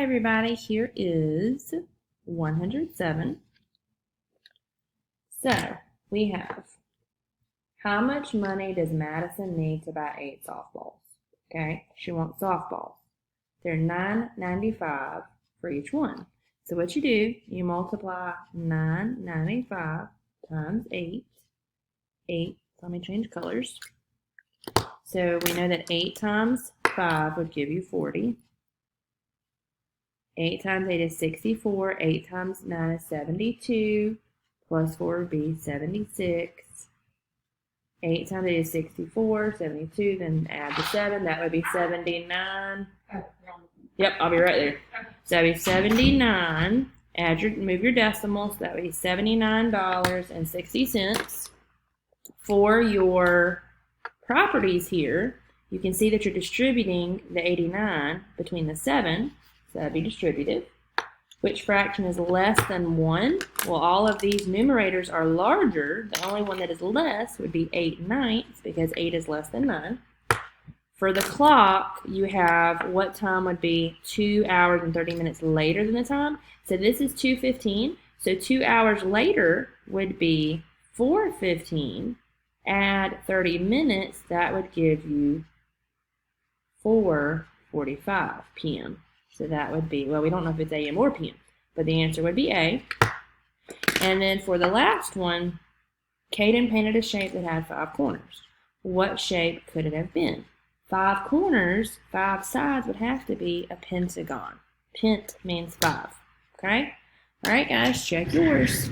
everybody, here is 107. So we have, how much money does Madison need to buy 8 softballs? Okay, she wants softballs. They're $9.95 for each one. So what you do, you multiply $9.95 times 8. 8, let me change colors. So we know that 8 times 5 would give you 40. 8 times 8 is 64. 8 times 9 is 72. Plus 4 would be 76. 8 times 8 is 64. 72. Then add the 7. That would be 79. Yep, I'll be right there. So that would be 79. Move your decimals. That would be $79.60. For your properties here, you can see that you're distributing the 89 between the 7. So that would be distributive. Which fraction is less than 1? Well, all of these numerators are larger. The only one that is less would be 8/9 because 8 is less than 9. For the clock, you have what time would be 2 hours and 30 minutes later than the time. So this is 2:15. So 2 hours later would be 4:15. Add 30 minutes, that would give you 4:45 p.m. So that would be, well, we don't know if it's a.m. or p.m., but the answer would be A. And then for the last one, Caden painted a shape that had 5 corners. What shape could it have been? 5 corners, 5 sides would have to be a pentagon. Pent means 5, okay? All right, guys, check yours.